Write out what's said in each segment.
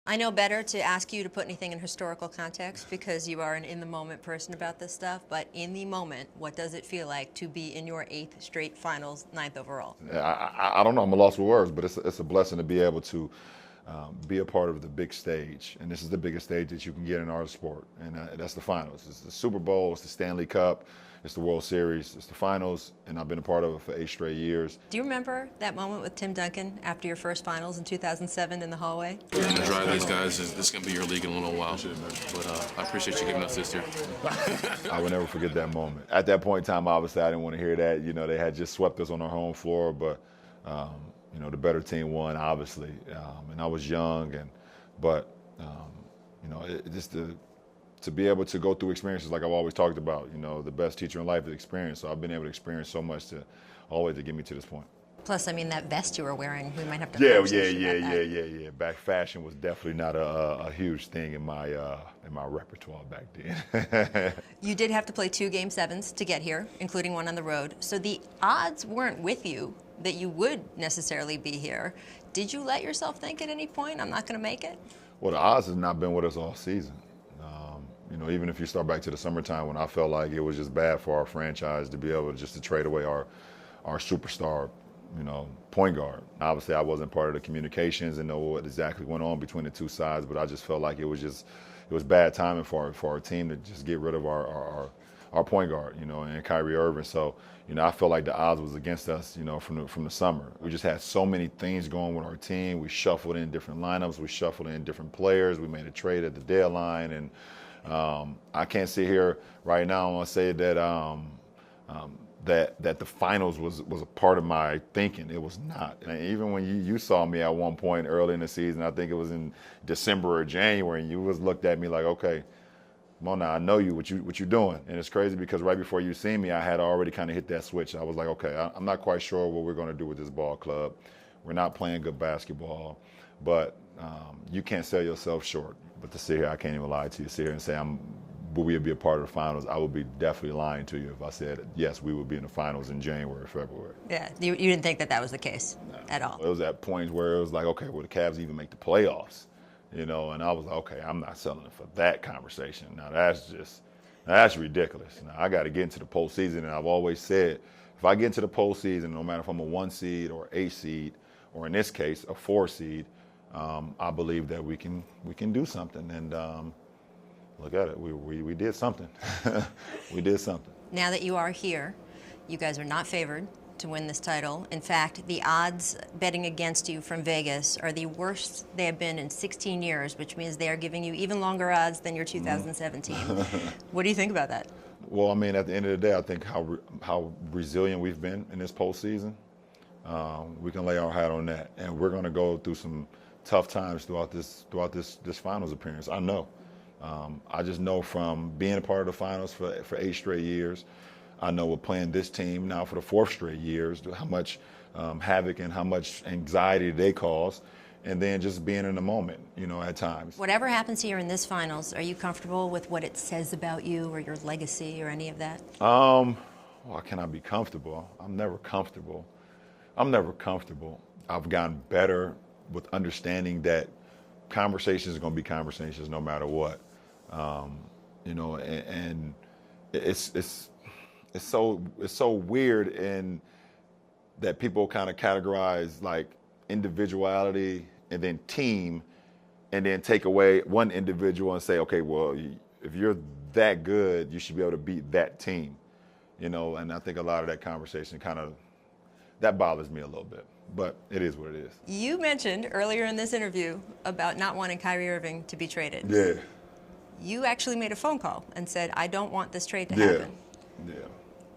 I know better to ask you to put anything in historical context because you are an in-the-moment person about this stuff, but in the moment, what does it feel like to be in your 8th straight finals, 9th overall? I don't know, I'm a loss for words, but it's a blessing to be able to be a part of the big stage. And this is the biggest stage that you can get in our sport, and that's the finals. It's the Super Bowl, it's the Stanley Cup, it's the World Series, it's the finals, and I've been a part of it for 8 straight years. Do you remember that moment with Tim Duncan after your first finals in 2007 in the hallway? We're going to drive these guys. This is going to be your league in a little while. But I appreciate you giving us this year. I will never forget that moment. At that point in time, obviously, I didn't want to hear that. You know, they had just swept us on our home floor, but, you know, the better team won, obviously. And I was young, but you know, just to be able to go through experiences like I've always talked about, you know, the best teacher in life is experience. So I've been able to experience so much to always to get me to this point. Plus, I mean, that vest you were wearing, we might have to. Yeah. Back fashion was definitely not a huge thing in my repertoire back then. You did have to play 2 Game 7s to get here, including one on the road. So the odds weren't with you that you would necessarily be here. Did you let yourself think at any point, I'm not going to make it? Well, the odds has not been with us all season. You know, even if you start back to the summertime when I felt like it was just bad for our franchise to be able to trade away our superstar, you know, point guard. Obviously, I wasn't part of the communications and know what exactly went on between the two sides, but I just felt like it was bad timing for our team to just get rid of our point guard, you know, and Kyrie Irving. So, you know, I felt like the odds was against us, you know, from the summer. We just had so many things going with our team. We shuffled in different lineups. We shuffled in different players. We made a trade at the deadline, and I can't sit here right now and say that that the finals was a part of my thinking. It was not. And even when you saw me at one point early in the season, I think it was in December or January, and you was looked at me like, okay, come on now, I know you, what you doing. And it's crazy because right before you seen me, I had already kind of hit that switch. I was like, okay, I'm not quite sure what we're going to do with this ball club. We're not playing good basketball, but you can't sell yourself short. But to sit here, I can't even lie to you, sit here and say will we be a part of the finals? I would be definitely lying to you if I said, yes, we would be in the finals in January or February. Yeah, you didn't think that was the case at all? It was at points where it was like, okay, will the Cavs even make the playoffs? You know, and I was like, okay, I'm not selling it for that conversation. Now, that's ridiculous. Now, I got to get into the postseason, and I've always said, if I get into the postseason, no matter if I'm a 1 seed or 8 seed, or in this case, a 4 seed, I believe that we can do something. And look at it, we did something. We did something. Now that you are here, you guys are not favored to win this title. In fact, the odds betting against you from Vegas are the worst they have been in 16 years, which means they are giving you even longer odds than your 2017. What do you think about that? Well, I mean, at the end of the day, I think how resilient we've been in this postseason. We can lay our hat on that, and we're going to go through some tough times throughout this finals appearance. I know. I just know from being a part of the finals for 8 straight years. I know we're playing this team now for the 4th straight years, how much havoc and how much anxiety they cause, and then just being in the moment, you know, at times. Whatever happens here in this finals, are you comfortable with what it says about you or your legacy or any of that? Well, can I be comfortable? I'm never comfortable. I've gotten better with understanding that conversations are going to be conversations no matter what. You know, and it's so weird in that people kind of categorize like individuality and then team, and then take away one individual and say, okay, well, if you're that good, you should be able to beat that team. You know, and I think a lot of that conversation that bothers me a little bit. But it is what it is. You mentioned earlier in this interview about not wanting Kyrie Irving to be traded. Yeah. You actually made a phone call and said, I don't want this trade to happen. Yeah.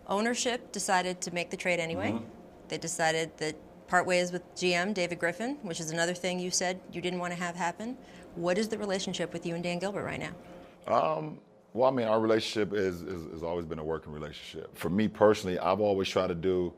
Ownership decided to make the trade anyway. Mm-hmm. They decided that part ways with GM David Griffin, which is another thing you said you didn't want to have happen. What is the relationship with you and Dan Gilbert right now? Well, I mean, our relationship has always been a working relationship. For me personally, I've always tried to do,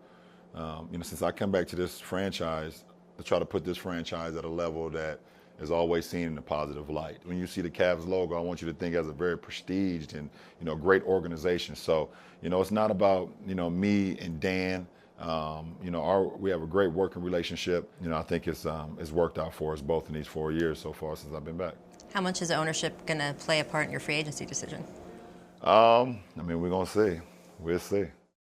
you know, since I come back to this franchise, to try to put this franchise at a level that is always seen in a positive light. When you see the Cavs logo, I want you to think as a very prestiged and, you know, great organization. So, you know, it's not about, you know, me and Dan. You know, we have a great working relationship. You know, I think it's worked out for us both in these 4 years so far since I've been back. How much is ownership going to play a part in your free agency decision? I mean, we're going to see. We'll see.